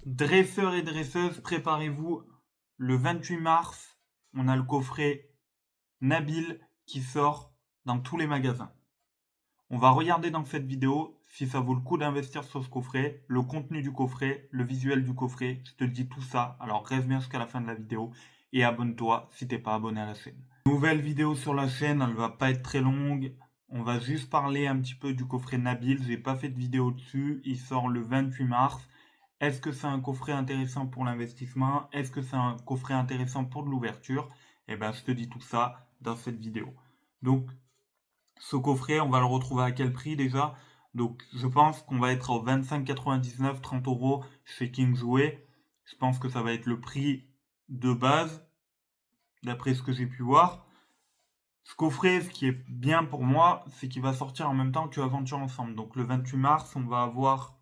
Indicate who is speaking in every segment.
Speaker 1: Dresseurs et dresseuses, préparez-vous. Le 28 mars, on a le coffret Nabil qui sort dans tous les magasins. On va regarder dans cette vidéo si ça vaut le coup d'investir sur ce coffret, le contenu du coffret, le visuel du coffret. Je te dis tout ça, alors reste bien jusqu'à la fin de la vidéo et abonne-toi si t'es pas abonné à la chaîne. Nouvelle vidéo sur la chaîne, elle va pas être très longue. On va juste parler un petit peu du coffret Nabil. J'ai pas fait de vidéo dessus. Il sort le 28 mars. Est-ce que c'est un coffret intéressant pour l'investissement? Est-ce que c'est un coffret intéressant pour de l'ouverture? Eh ben, je te dis tout ça dans cette vidéo. Donc, ce coffret, on va le retrouver à quel prix déjà? Donc, je pense qu'on va être au 25,99, 30 euros chez Kingsway. Je pense que ça va être le prix de base, d'après ce que j'ai pu voir. Ce coffret, ce qui est bien pour moi, c'est qu'il va sortir en même temps que Aventure Ensemble. Donc, le 28 mars, on va avoir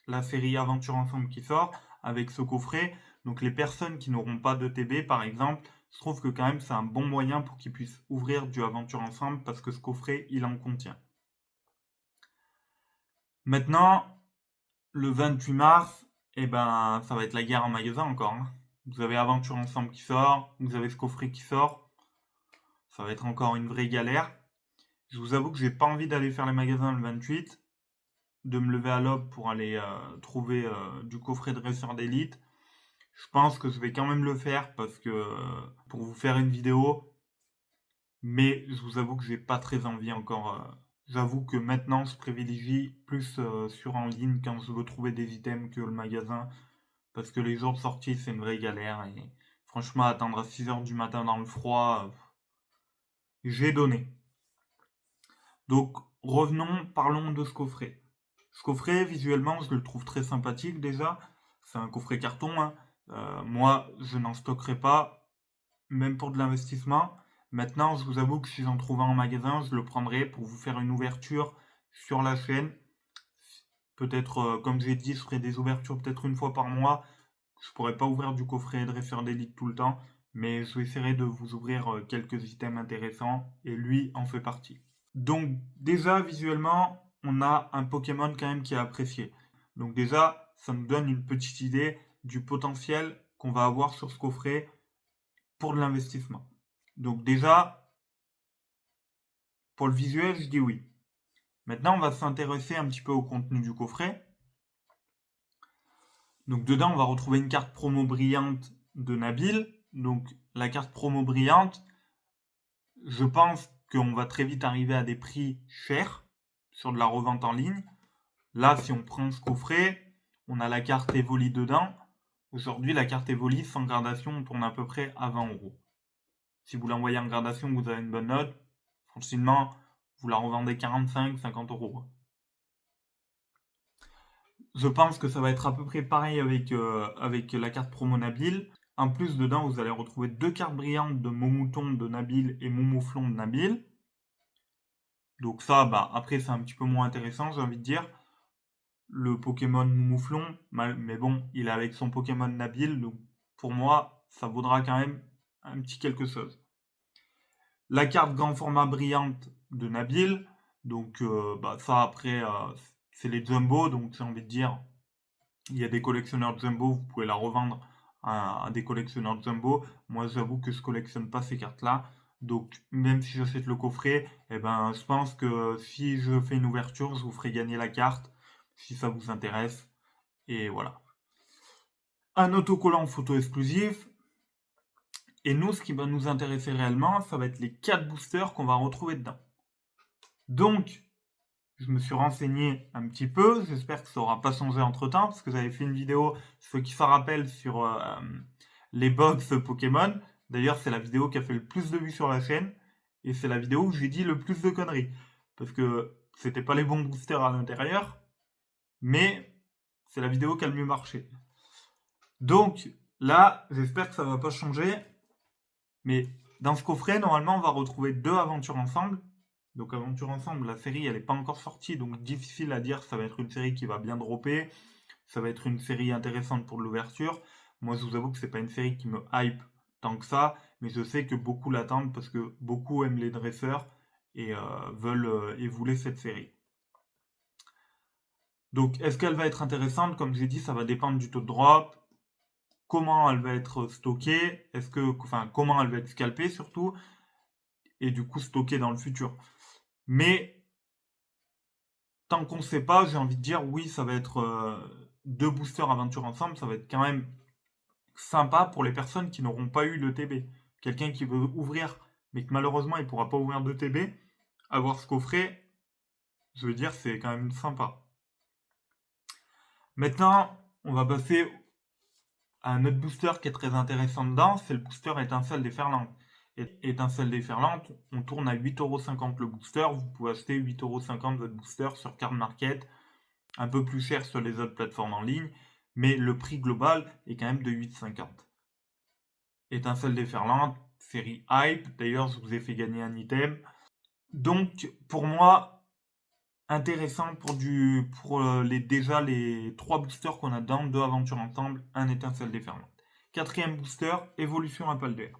Speaker 1: la série Aventure Ensemble qui sort avec ce coffret. Donc, les personnes qui n'auront pas de TB, par exemple, je trouve que quand même c'est un bon moyen pour qu'ils puissent ouvrir du Aventure Ensemble parce que ce coffret, il en contient. Maintenant, le 28 mars, eh ben, ça va être la guerre en magasin encore, hein. Vous avez Aventure Ensemble qui sort, vous avez ce coffret qui sort. Ça va être encore une vraie galère. Je vous avoue que j'ai pas envie d'aller faire les magasins le 28, de me lever à l'aube pour aller trouver du coffret de dresseur d'élite. Je pense que je vais quand même le faire parce que pour vous faire une vidéo, mais je vous avoue que j'ai pas très envie encore. J'avoue que maintenant je privilégie plus sur en ligne quand je veux trouver des items que le magasin parce que les jours de sortie c'est une vraie galère et franchement attendre à 6 heures du matin dans le froid, j'ai donné. Donc revenons, parlons de ce coffret. Ce coffret, visuellement, je le trouve très sympathique déjà. C'est un coffret carton, hein. Moi, je n'en stockerai pas, même pour de l'investissement. Maintenant, je vous avoue que si j'en trouve un en magasin, je le prendrai pour vous faire une ouverture sur la chaîne. Peut-être, comme j'ai dit, je ferai des ouvertures peut-être une fois par mois. Je pourrais pas ouvrir du coffret dresseur d'élite tout le temps, mais je essaierai de vous ouvrir quelques items intéressants et lui en fait partie. Donc déjà visuellement, on a un Pokémon quand même qui est apprécié. Donc déjà, ça nous donne une petite idée du potentiel qu'on va avoir sur ce coffret pour de l'investissement. Donc déjà, pour le visuel, je dis oui. Maintenant, on va s'intéresser un petit peu au contenu du coffret. Donc dedans, on va retrouver une carte promo brillante de Nabil. Donc la carte promo brillante, je pense qu'on va très vite arriver à des prix chers sur de la revente en ligne. Là, si on prend ce coffret, on a la carte Evoli dedans. Aujourd'hui, la carte Evoli sans gradation, on tourne à peu près à 20 euros. Si vous l'envoyez en gradation, vous avez une bonne note. Facilement, vous la revendez 45, 50 euros. Je pense que ça va être à peu près pareil avec la carte promo Nabil. En plus, dedans, vous allez retrouver deux cartes brillantes de Momouton de Nabil et Momouflon de Nabil. Donc ça, bah, après, c'est un petit peu moins intéressant, j'ai envie de dire. Le Pokémon Mouflon, mais bon, il est avec son Pokémon Nabil, donc pour moi, ça vaudra quand même un petit quelque chose. La carte grand format brillante de Nabil, donc bah, ça après, c'est les Jumbo, donc j'ai envie de dire, il y a des collectionneurs Jumbo, vous pouvez la revendre à des collectionneurs Jumbo. Moi, j'avoue que je collectionne pas ces cartes-là. Donc, même si j'achète le coffret, eh ben, je pense que si je fais une ouverture, je vous ferai gagner la carte, si ça vous intéresse. Et voilà. Un autocollant photo exclusif. Et nous, ce qui va nous intéresser réellement, ça va être les 4 boosters qu'on va retrouver dedans. Donc, je me suis renseigné un petit peu. J'espère que ça n'aura pas changé entre temps, parce que j'avais fait une vidéo, ceux qui s'en rappellent, sur les box Pokémon. D'ailleurs, c'est la vidéo qui a fait le plus de vues sur la chaîne. Et c'est la vidéo où j'ai dit le plus de conneries. Parce que c'était pas les bons boosters à l'intérieur. Mais c'est la vidéo qui a le mieux marché. Donc là, j'espère que ça va pas changer. Mais dans ce coffret, normalement, on va retrouver deux aventures ensemble. Donc Aventure Ensemble, la série, elle n'est pas encore sortie, donc difficile à dire, ça va être une série qui va bien dropper, ça va être une série intéressante pour de l'ouverture. Moi, je vous avoue que c'est pas une série qui me hype tant que ça, mais je sais que beaucoup l'attendent parce que beaucoup aiment les dresseurs et veulent et voulaient cette série. Donc, est-ce qu'elle va être intéressante? Comme j'ai dit, ça va dépendre du taux de drop, comment elle va être stockée, comment elle va être scalpée surtout, et du coup stockée dans le futur. Mais tant qu'on ne sait pas, j'ai envie de dire oui, ça va être 2 boosters aventure ensemble, ça va être quand même sympa pour les personnes qui n'auront pas eu le TB. Quelqu'un qui veut ouvrir, mais que malheureusement il ne pourra pas ouvrir de TB, avoir ce coffret, je veux dire, c'est quand même sympa. Maintenant, on va passer à un autre booster qui est très intéressant dedans, c'est le booster Étincelle déferlante. Étincelle déferlante, on tourne à 8,50€ le booster, vous pouvez acheter 8,50€ votre booster sur Card Market, un peu plus cher sur les autres plateformes en ligne, mais le prix global est quand même de 8,50€. Étincelle déferlante, série hype, d'ailleurs je vous ai fait gagner un item. Donc pour moi, intéressant pour déjà les 3 boosters qu'on a dedans, 2 aventures ensemble, un Étincelle déferlante. Quatrième booster, Évolution Apaldea.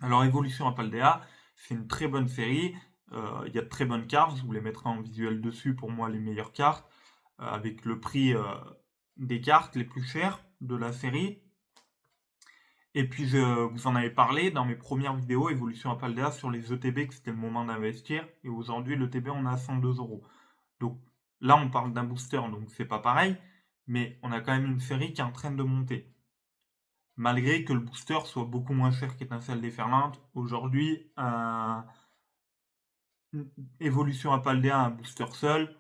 Speaker 1: Alors Évolution Apaldea, c'est une très bonne série, il y a de très bonnes cartes, je vous les mettrai en visuel dessus, pour moi les meilleures cartes, avec le prix des cartes les plus chères de la série. Et puis je vous en avais parlé dans mes premières vidéos Évolution Apaldea sur les ETB, que c'était le moment d'investir, et aujourd'hui l'ETB on a à 102€. Donc là on parle d'un booster, donc c'est pas pareil, mais on a quand même une série qui est en train de monter. Malgré que le booster soit beaucoup moins cher qu'Étincelle déferlante, aujourd'hui, Évolution Apaldea, un booster seul,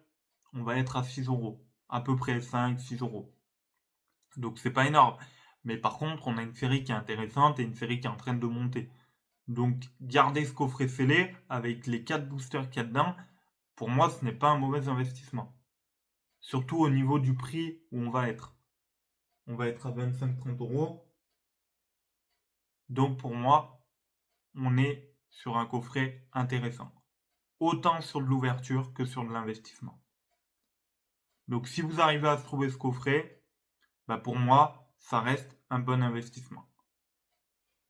Speaker 1: on va être à 6€, à peu près 5-6€. Donc c'est pas énorme. Mais par contre, on a une série qui est intéressante et une série qui est en train de monter. Donc garder ce coffret scellé avec les 4 boosters qu'il y a dedans, pour moi, ce n'est pas un mauvais investissement. Surtout au niveau du prix où on va être. On va être à 25-30€. Donc pour moi, on est sur un coffret intéressant. Autant sur de l'ouverture que sur de l'investissement. Donc si vous arrivez à trouver ce coffret, bah pour moi, ça reste un bon investissement.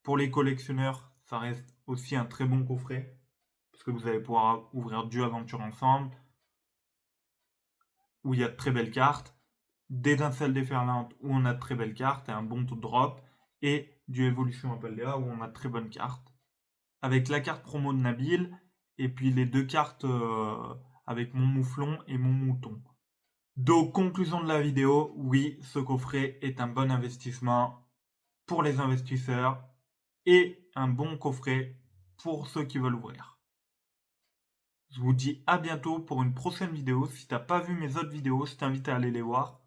Speaker 1: Pour les collectionneurs, ça reste aussi un très bon coffret, parce que vous allez pouvoir ouvrir du aventure ensemble, où il y a de très belles cartes, des étincelles déferlantes où on a de très belles cartes et un bon taux de drop, et du Evolution Apaldea où on a de très bonnes cartes. Avec la carte promo de Nabil, et puis les 2 cartes avec mon mouflon et mon mouton. Donc, conclusion de la vidéo, oui, ce coffret est un bon investissement pour les investisseurs et un bon coffret pour ceux qui veulent ouvrir. Je vous dis à bientôt pour une prochaine vidéo. Si tu n'as pas vu mes autres vidéos, je t'invite à aller les voir.